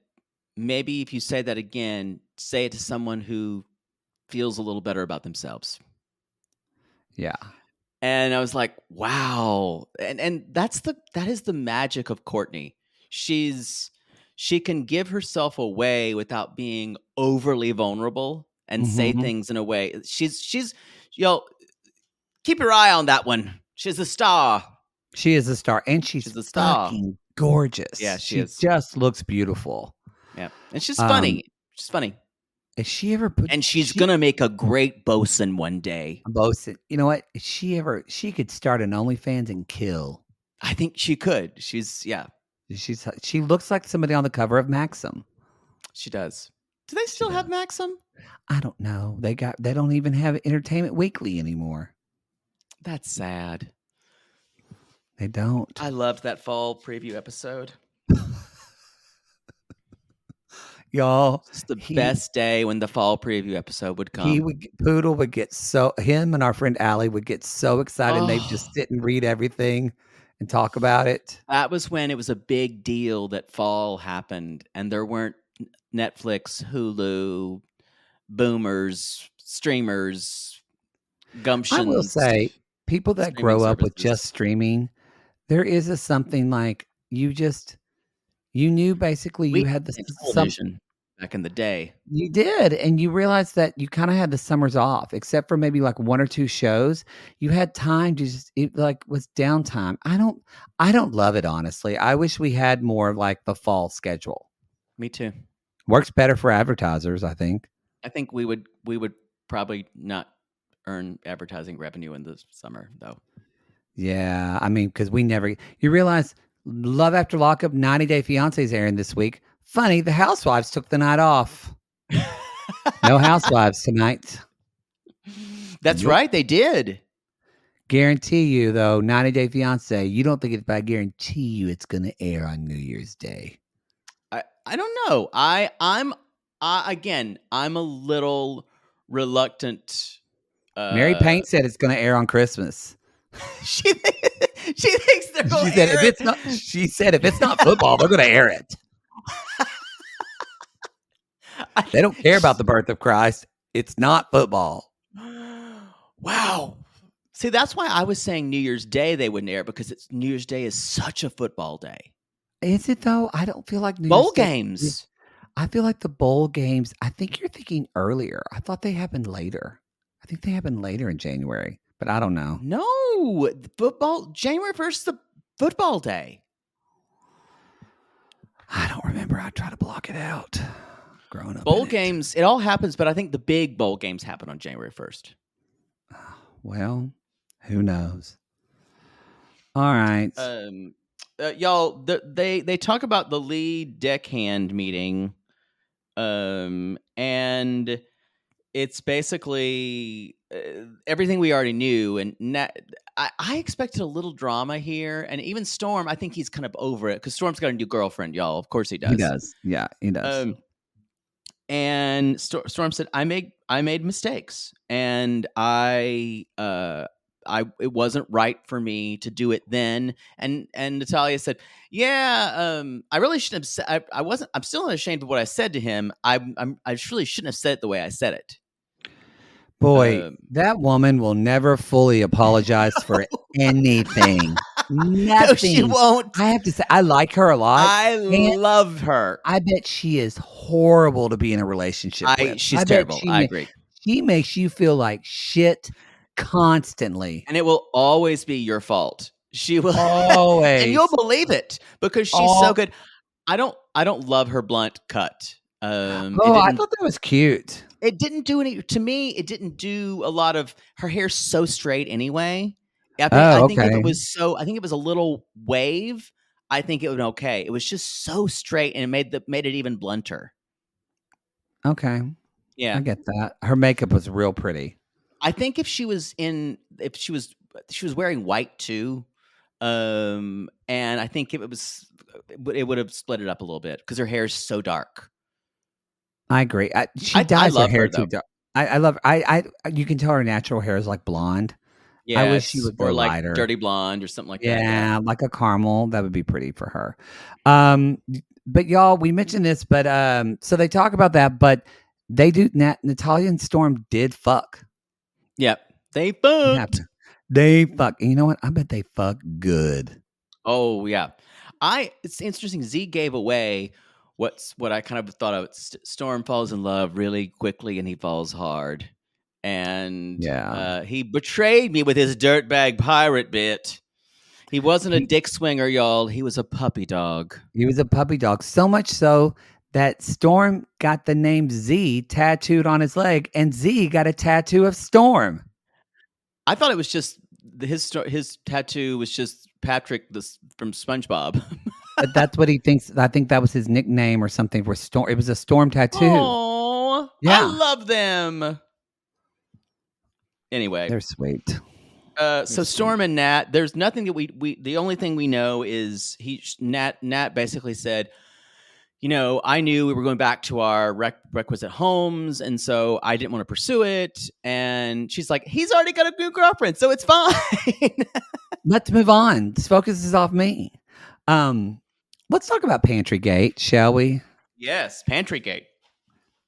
Speaker 1: maybe if you say that again, say it to someone who feels a little better about themselves.
Speaker 2: Yeah.
Speaker 1: And I was like, wow. And that is the magic of Courtney. She can give herself away without being overly vulnerable and say things in a way. She's keep your eye on that one. She's a star.
Speaker 2: She is a star, and she's a star. Fucking gorgeous.
Speaker 1: Yeah, she is.
Speaker 2: Just looks beautiful.
Speaker 1: Yeah, and she's funny. She's funny.
Speaker 2: Is she ever
Speaker 1: and she's gonna make a great bosun one day.
Speaker 2: Bosun. You know what? She could start an OnlyFans and kill.
Speaker 1: I think she could. She looks She does. Do they still have Maxim?
Speaker 2: I don't know. They don't even have Entertainment Weekly anymore.
Speaker 1: That's sad.
Speaker 2: They don't.
Speaker 1: I loved that fall preview episode.
Speaker 2: Y'all,
Speaker 1: It's the best day when the fall preview episode would come.
Speaker 2: Poodle would get him and our friend Allie would get so excited and they'd just sit and read everything and talk about it.
Speaker 1: That was when it was a big deal that fall happened and there weren't Netflix, Hulu, boomers, streamers, gumptions.
Speaker 2: I will say, people that grow up with just streaming, there is something like you knew basically you had the
Speaker 1: television back in the day.
Speaker 2: You did, and you realized that you kind of had the summers off, except for maybe like 1 or 2 shows. You had time to it was downtime. I don't love it, honestly. I wish we had more like the fall schedule.
Speaker 1: Me too.
Speaker 2: Works better for advertisers, I think.
Speaker 1: I think we would probably not earn advertising revenue in the summer, though.
Speaker 2: Yeah, I mean, because you realize Love After Lockup, 90 Day Fiancé is airing this week. Funny, the Housewives took the night off. No Housewives tonight.
Speaker 1: That's right, they did.
Speaker 2: Guarantee you, though, 90 Day Fiancé, you don't think it's, but I guarantee you it's going to air on New Year's Day.
Speaker 1: I don't know. I'm a little reluctant.
Speaker 2: Mary Payne said it's going to air on Christmas.
Speaker 1: She thinks they're going to air it.
Speaker 2: She said if it's not football, they're going to air it. They don't care about the birth of Christ. It's not football.
Speaker 1: Wow. See, that's why I was saying New Year's Day they wouldn't air, because New Year's Day is such a football day.
Speaker 2: Is it though? I don't feel like
Speaker 1: bowl games.
Speaker 2: I feel like the bowl games, I think you're thinking earlier. I thought they happened later. I think they happened later in January, but I don't know.
Speaker 1: No, football, January 1st is the football day.
Speaker 2: I don't remember. I try to block it out. Growing up.
Speaker 1: Bowl games, it all happens, but I think the big bowl games happen on January 1st.
Speaker 2: Well, who knows? All right.
Speaker 1: Y'all, they talk about the Lee deckhand meeting, and it's basically everything we already knew. And I expected a little drama here, and even Storm, I think he's kind of over it because Storm's got a new girlfriend, y'all. Of course he does.
Speaker 2: He does. Yeah, he does.
Speaker 1: And Storm said, "I made mistakes, and it wasn't right for me to do it then." And Natalia said, "Yeah, I really shouldn't have said. I'm still not ashamed of what I said to him. I really shouldn't have said it the way I said it."
Speaker 2: Boy, that woman will never fully apologize for anything. Nothing.
Speaker 1: No, she won't.
Speaker 2: I have to say, I like her a lot.
Speaker 1: I love her.
Speaker 2: I bet she is horrible to be in a relationship with.
Speaker 1: She's terrible. I agree.
Speaker 2: She makes you feel like shit constantly.
Speaker 1: And it will always be your fault. She will
Speaker 2: always.
Speaker 1: And you'll believe it because she's so good. I don't love her blunt cut.
Speaker 2: I thought that was cute.
Speaker 1: It didn't do any to me. It didn't do a lot of. Her hair's so straight anyway. I think if it was a little wave, I think it would be okay. It was just so straight, and it made it even blunter.
Speaker 2: Okay.
Speaker 1: Yeah,
Speaker 2: I get that. Her makeup was real pretty.
Speaker 1: I think if she was wearing white too, and I think it would have split it up a little bit because her hair is so dark.
Speaker 2: I agree. She dyes her hair too dark. I love. You can tell her natural hair is like blonde.
Speaker 1: Yeah,
Speaker 2: I wish she would go
Speaker 1: like
Speaker 2: lighter,
Speaker 1: dirty blonde or something like that.
Speaker 2: Yeah, like a caramel. That would be pretty for her. But y'all, we mentioned this, but so they talk about that, but they do. Natalia and Storm did fuck.
Speaker 1: Yep, they fucked.
Speaker 2: They fuck. And you know what? I bet they fuck good.
Speaker 1: Oh yeah, it's interesting. Z gave away what I kind of thought of. Storm falls in love really quickly, and he falls hard. And he betrayed me with his dirtbag pirate bit. He wasn't a dick swinger, y'all. He was a puppy dog.
Speaker 2: He was a puppy dog. So much so that Storm got the name Z tattooed on his leg, and Z got a tattoo of Storm.
Speaker 1: I thought it was just his tattoo was just Patrick from SpongeBob.
Speaker 2: But that's what he thinks. I think that was his nickname or something for Storm. It was a Storm tattoo.
Speaker 1: Oh, I
Speaker 2: Yeah.
Speaker 1: love them. Anyway,
Speaker 2: They're sweet.
Speaker 1: so Storm and Nat, there's nothing that we the only thing we know is Nat basically said, I knew we were going back to our requisite homes, and so I didn't want to pursue it. And she's like, he's already got a new girlfriend, so it's fine.
Speaker 2: Let's move on. This focus is off me. Let's talk about Pantry Gate, shall we?
Speaker 1: Yes, Pantry Gate.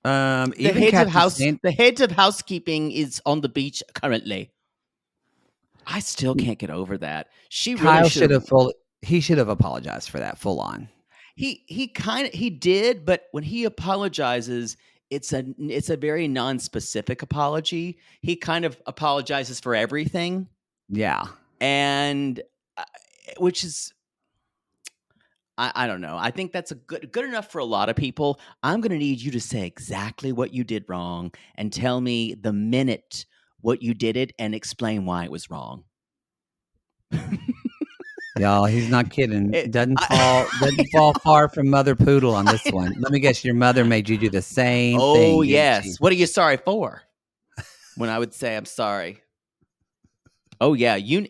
Speaker 2: The
Speaker 1: head of housekeeping is on the beach currently. I still can't get over that.
Speaker 2: Kyle should have he should have apologized for that full on.
Speaker 1: He did, but when he apologizes, it's a very non-specific apology. He kind of apologizes for everything.
Speaker 2: Yeah.
Speaker 1: And which is, I don't know. I think that's good enough for a lot of people. I'm going to need you to say exactly what you did wrong and tell me the minute what you did it and explain why it was wrong.
Speaker 2: Y'all, he's not kidding. Doesn't fall far from Mother Poodle on this one. Let me guess, your mother made you do the same thing.
Speaker 1: Oh, yes. What are you sorry for? When I would say I'm sorry. Oh, yeah. You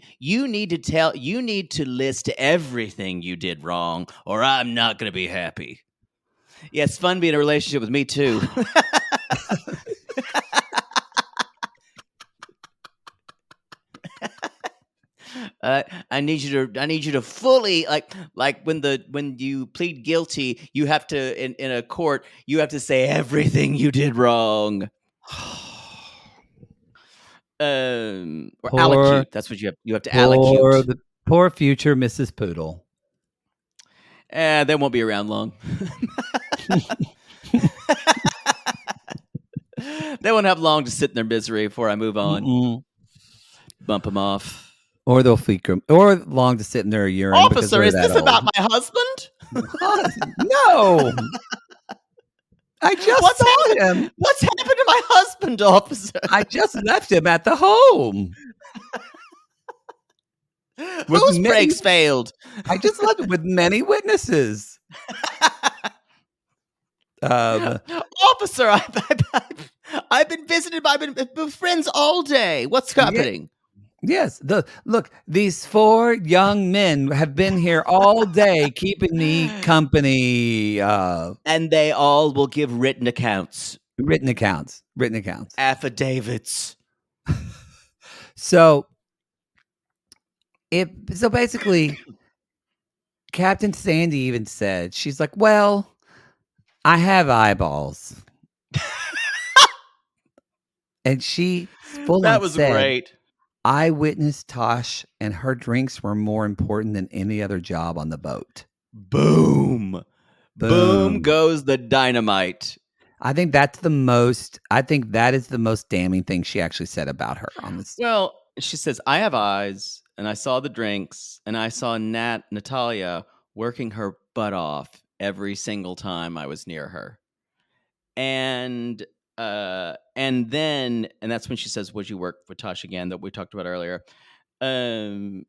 Speaker 1: need to list everything you did wrong, or I'm not going to be happy. Yeah, it's fun being in a relationship with me, too. I need you to fully like when you plead guilty, you have to in a court, you have to say everything you did wrong. Or allocute. That's what you have to allocute.
Speaker 2: The poor future Mrs. Poodle.
Speaker 1: They won't be around long. They won't have long to sit in their misery before I move on.
Speaker 2: Mm-mm.
Speaker 1: Bump them off.
Speaker 2: Or they'll fecrum, or long to sit in their urine.
Speaker 1: Officer, is this about my husband?
Speaker 2: No. I just saw him.
Speaker 1: What's happened to my husband, officer?
Speaker 2: I just left him at the home.
Speaker 1: Whose brakes failed?
Speaker 2: I just left him with many witnesses.
Speaker 1: Officer, I've been visited by friends all day. What's happening?
Speaker 2: Yes. Look, these 4 young men have been here all day keeping me company.
Speaker 1: And they all will give written accounts.
Speaker 2: Written accounts.
Speaker 1: Affidavits.
Speaker 2: So basically, Captain Sandy even said, she's like, well, I have eyeballs. And she full
Speaker 1: that was
Speaker 2: said,
Speaker 1: great.
Speaker 2: I witnessed Tosh, and her drinks were more important than any other job on the boat.
Speaker 1: Boom. Boom goes the dynamite.
Speaker 2: I think that is the most damning thing she actually said about her on this.
Speaker 1: Well, she says, I have eyes, and I saw the drinks, and I saw Natalia working her butt off every single time I was near her. And that's when she says, would you work for Tosh again, that we talked about earlier. And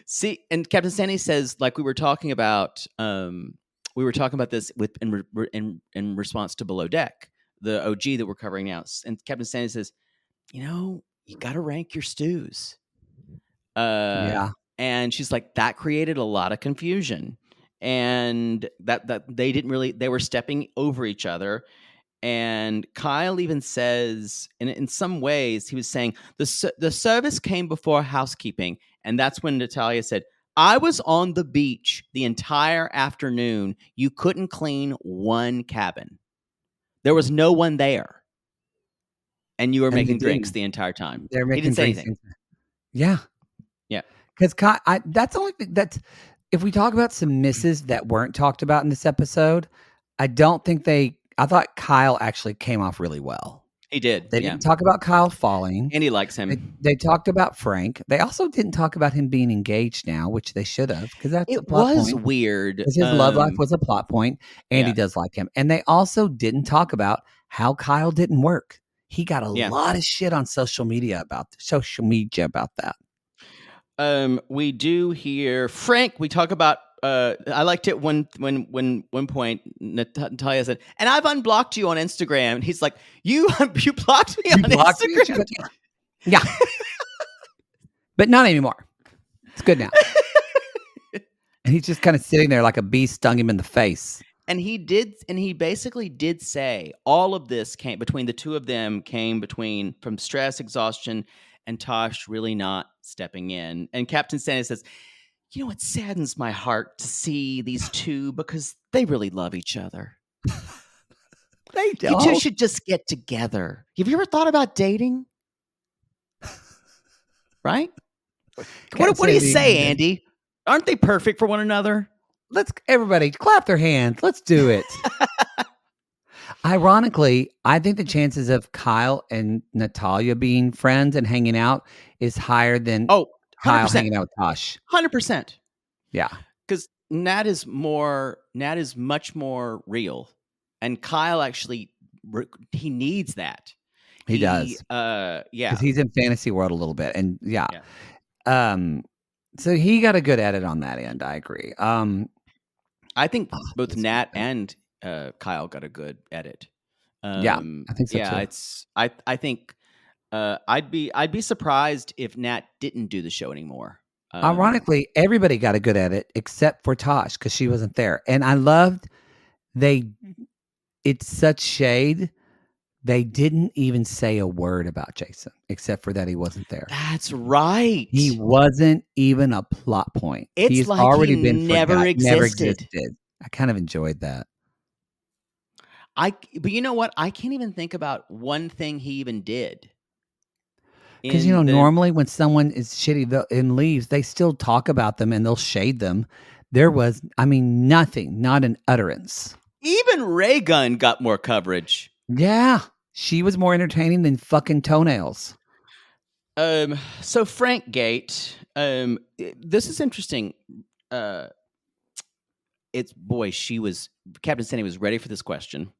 Speaker 1: see, and Captain Sandy says, like we were talking about this in response to Below Deck, the OG that we're covering now. And Captain Sandy says, you got to rank your stews.
Speaker 2: Yeah.
Speaker 1: And she's like, that created a lot of confusion. And that they were stepping over each other. And Kyle even says, in some ways, he was saying the service came before housekeeping. And that's when Natalia said, I was on the beach the entire afternoon. You couldn't clean one cabin. There was no one there. And you were making drinks the entire time.
Speaker 2: They're making
Speaker 1: he didn't say anything.
Speaker 2: Yeah.
Speaker 1: Yeah.
Speaker 2: Because that's the only thing if we talk about some misses that weren't talked about in this episode, I thought Kyle actually came off really well.
Speaker 1: He did.
Speaker 2: They didn't talk about Kyle falling.
Speaker 1: And he likes him.
Speaker 2: They talked about Frank. They also didn't talk about him being engaged now, which they should have, because that's a plot point. It was
Speaker 1: weird.
Speaker 2: Because his love life was a plot point, and he does like him. And they also didn't talk about how Kyle didn't work. He got a lot of shit on social media about that.
Speaker 1: We do hear Frank. We talk about. I liked it when one point Natalia said, "And I've unblocked you on Instagram." And he's like, "You blocked me on Instagram."
Speaker 2: Yeah, but not anymore. It's good now. And he's just kind of sitting there like a bee stung him in the face.
Speaker 1: And he basically did say all of this came between the two of them from stress, exhaustion, and Tosh really not stepping in. And Captain Sandy says, "You know, it saddens my heart to see these two because they really love each other.
Speaker 2: They don't.
Speaker 1: You two should just get together. Have you ever thought about dating?" Right? What do you say, Andy? Aren't they perfect for one another?
Speaker 2: Let's everybody clap their hands. Let's do it. Ironically, I think the chances of Kyle and Natalia being friends and hanging out is higher than Kyle hanging out with Tosh.
Speaker 1: 100%.
Speaker 2: Yeah.
Speaker 1: Because Nat is much more real. And Kyle actually, he needs that.
Speaker 2: He does.
Speaker 1: Yeah.
Speaker 2: Because he's in fantasy world a little bit. And yeah. So he got a good edit on that end. I agree.
Speaker 1: I think both Nat and Kyle got a good edit.
Speaker 2: Yeah, I think so too.
Speaker 1: I think I'd be surprised if Nat didn't do the show anymore.
Speaker 2: Ironically, everybody got a good edit except for Tosh because she wasn't there. And I loved it's such shade. They didn't even say a word about Jason except for that he wasn't there.
Speaker 1: That's right.
Speaker 2: He wasn't even a plot point.
Speaker 1: He's like already been never existed.
Speaker 2: I kind of enjoyed that.
Speaker 1: But you know what? I can't even think about one thing he even did.
Speaker 2: Because normally when someone is shitty and leaves, they still talk about them and they'll shade them. There was, nothing, not an utterance.
Speaker 1: Even Ray Gunn got more coverage.
Speaker 2: Yeah, she was more entertaining than fucking toenails.
Speaker 1: So Frank Gate, this is interesting. Captain Sandy was ready for this question,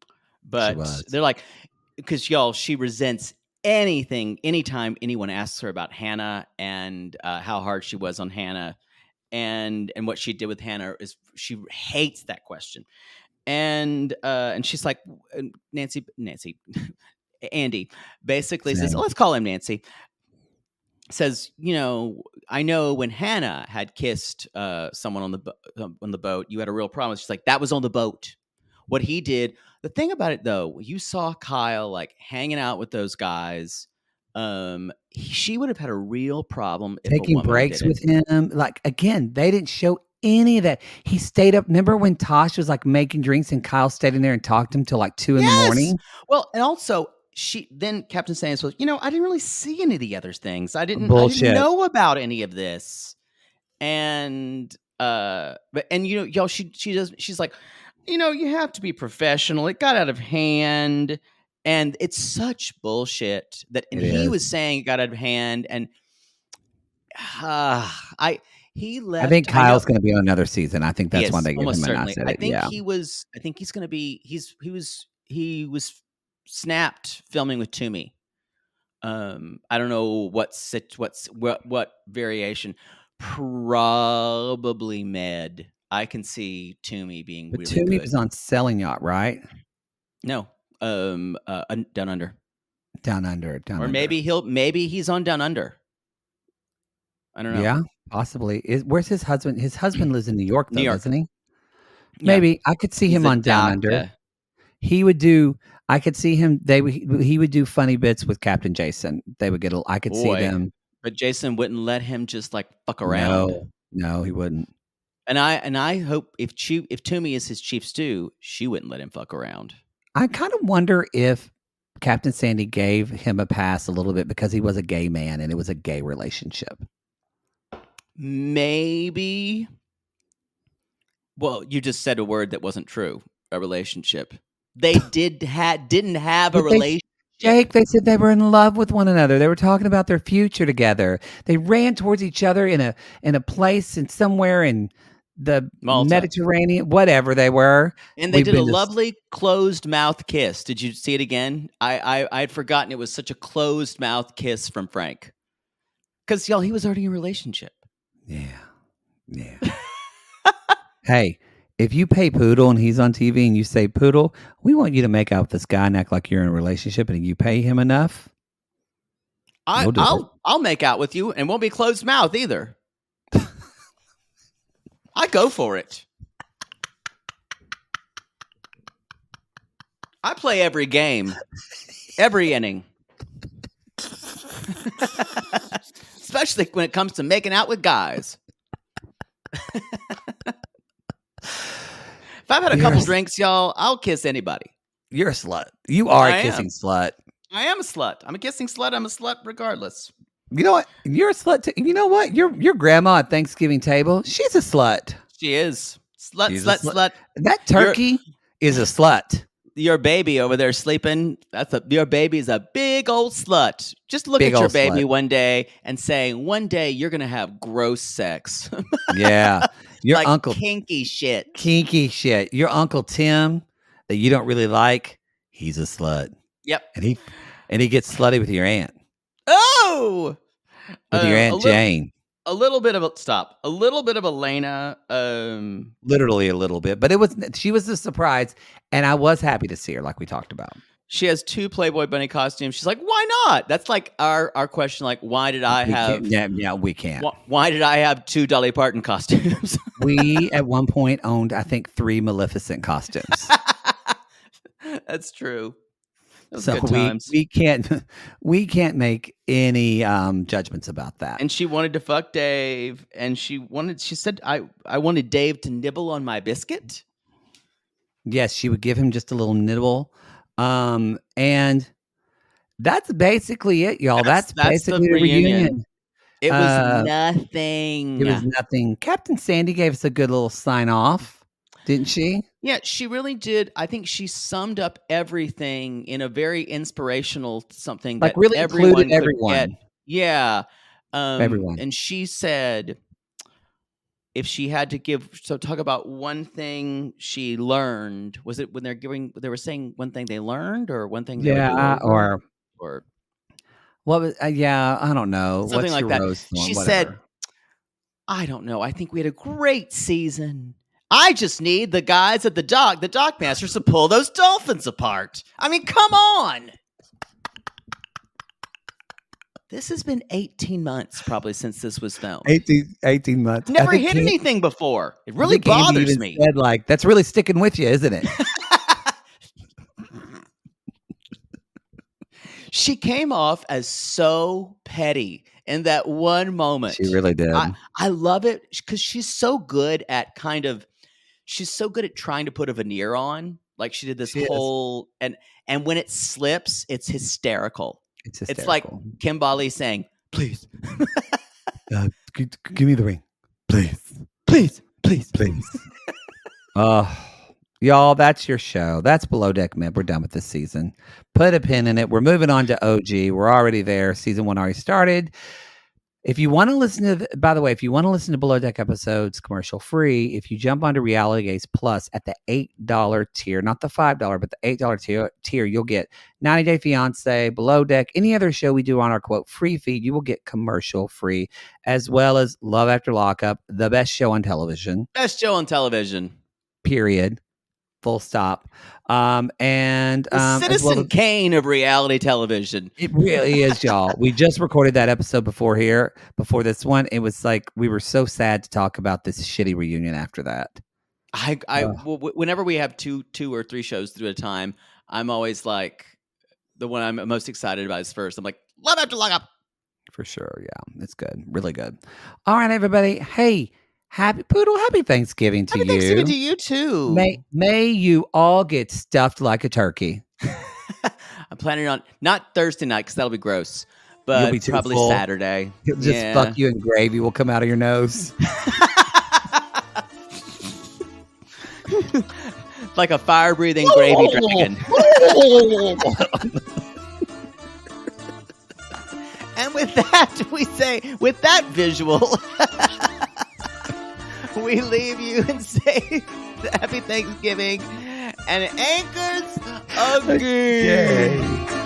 Speaker 1: but they're like, because she resents anytime anyone asks her about Hannah and how hard she was on Hannah and what she did with Hannah is she hates that question. And she's like, Nancy, Andy basically says, let's call him Nancy. Says, I know when Hannah had kissed someone on the boat, you had a real problem. She's like, that was on the boat. What he did. The thing about it, though, you saw Kyle like hanging out with those guys. She would have had a real problem if
Speaker 2: taking breaks with him. Like again, they didn't show any of that. He stayed up. Remember when Tosh was like making drinks and Kyle stayed in there and talked to him till like 2 in the morning?
Speaker 1: Well, and also Captain Sands was, I didn't really see any of the other things. I didn't know about any of this. And she's like, you have to be professional. It got out of hand. And it's such bullshit that he was saying it got out of hand. And he left.
Speaker 2: I think Kyle's going to be on another season. I think that's why they gave him an asset.
Speaker 1: I think he's going to be. He was snapped filming with Toomey. I don't know what variation. Probably Med. I can see Toomey being really good.
Speaker 2: Toomey was on Sailing Yacht, right?
Speaker 1: No, Down Under.
Speaker 2: Down Under.
Speaker 1: Or maybe he's on Down Under. I don't know.
Speaker 2: Yeah, possibly. Where's his husband? His husband lives in New York, doesn't he? Maybe I could see him on Down Under. He would do. I could see him. He would do funny bits with Captain Jason. They would get. I could see them.
Speaker 1: But Jason wouldn't let him just like fuck around.
Speaker 2: No, he wouldn't.
Speaker 1: And I hope if Toomey is his chief stew, she wouldn't let him fuck around.
Speaker 2: I kind of wonder if Captain Sandy gave him a pass a little bit because he was a gay man and it was a gay relationship.
Speaker 1: Maybe. Well, you just said a word that wasn't true. A relationship. They didn't have a relationship.
Speaker 2: Jake, they said they were in love with one another. They were talking about their future together. They ran towards each other in a place and somewhere in the Malta. Mediterranean, whatever they were.
Speaker 1: And they did a lovely closed mouth kiss. Did you see it again? I had forgotten it was such a closed mouth kiss from Frank. Because he was already in a relationship.
Speaker 2: Yeah. Hey, if you pay Poodle and he's on TV and you say, Poodle, we want you to make out with this guy and act like you're in a relationship, and you pay him enough, you'll do it.
Speaker 1: I'll make out with you and won't be closed mouth either. I go for it. I play every game, every inning. Especially when it comes to making out with guys. If I've had a couple drinks, y'all, I'll kiss anybody.
Speaker 2: You're a slut. You are a kissing slut.
Speaker 1: I am a slut. I'm a kissing slut. I'm a slut regardless.
Speaker 2: You know what? You're a slut. You know what? Your grandma at Thanksgiving table, she's a slut.
Speaker 1: She is. Slut.
Speaker 2: That turkey is a slut.
Speaker 1: Your baby over there sleeping, your baby is a big old slut. Just look at your baby one day and saying, one day you're going to have gross sex.
Speaker 2: Yeah. Your
Speaker 1: like
Speaker 2: uncle.
Speaker 1: Kinky shit.
Speaker 2: Kinky shit. Your Uncle Tim that you don't really like, he's a slut.
Speaker 1: Yep.
Speaker 2: And he gets slutty with your aunt.
Speaker 1: Oh!
Speaker 2: With your Aunt Jane.
Speaker 1: A little bit of Elena.
Speaker 2: Literally a little bit. But she was a surprise, and I was happy to see her, like we talked about.
Speaker 1: She has 2 Playboy bunny costumes. She's like, why not? That's like our question, like, why did I have...
Speaker 2: Yeah, we can't.
Speaker 1: Why did I have 2 Dolly Parton costumes?
Speaker 2: We, at one point, owned, I think, 3 Maleficent costumes.
Speaker 1: That's true.
Speaker 2: So we can't make any judgments about that.
Speaker 1: And she wanted to fuck Dave, and she said, I wanted Dave to nibble on my biscuit.
Speaker 2: Yes, she would give him just a little nibble. And that's basically it, y'all. That's basically the reunion.
Speaker 1: It was nothing.
Speaker 2: It was nothing. Captain Sandy gave us a good little sign off, didn't she?
Speaker 1: Yeah, she really did. I think she summed up everything in a very inspirational something
Speaker 2: like
Speaker 1: that
Speaker 2: really
Speaker 1: everyone
Speaker 2: included everyone.
Speaker 1: Get. Yeah.
Speaker 2: Everyone.
Speaker 1: And she said if she had to talk about one thing she learned, was it when they were saying one thing they learned or one thing they
Speaker 2: or what was I don't know.
Speaker 1: Something like that. She said, I don't know. I think we had a great season. I just need the guys at the dock masters to pull those dolphins apart. I mean, come on. This has been 18 months probably since this was filmed.
Speaker 2: 18 months.
Speaker 1: Never hit anything before. It really bothers me.
Speaker 2: Said, like, that's really sticking with you, isn't it?
Speaker 1: She came off as so petty in that one moment.
Speaker 2: She really did.
Speaker 1: I love it because she's so good at trying to put a veneer on. Like she did this whole and when it slips, it's hysterical. It's like Kimbali saying, "Please,
Speaker 2: give me the ring, please." Y'all, that's your show. That's Below Deck Med. We're done with this season. Put a pin in it. We're moving on to OG. We're already there. Season 1 already started. If you want to listen to, by the way, if you want to listen to Below Deck episodes commercial free, if you jump onto Reality Gaze Plus at the $8 tier, not the $5, but the $8 tier, you'll get 90 Day Fiance, Below Deck, any other show we do on our quote free feed, you will get commercial free, as well as Love After Lockup, the best show on television.
Speaker 1: Best show on television.
Speaker 2: Period. Full stop. And
Speaker 1: Citizen Kane of reality television.
Speaker 2: It really is, y'all. We just recorded that episode before this one. It was like we were so sad to talk about this shitty reunion after that.
Speaker 1: Whenever we have two or three shows to do at a time, I'm always like the one I'm most excited about is first. I'm like, Love After Lockup.
Speaker 2: For sure, yeah. It's good. Really good. All right, everybody. Hey, happy Thanksgiving to you.
Speaker 1: Happy Thanksgiving to you too.
Speaker 2: May you all get stuffed like a turkey.
Speaker 1: I'm planning on not Thursday night because that'll be gross, but probably full. Saturday.
Speaker 2: He'll just fuck you and gravy will come out of your nose.
Speaker 1: Like a fire-breathing gravy dragon. And with that, we say, with that visual, we leave you and say Happy Thanksgiving and Anchors again.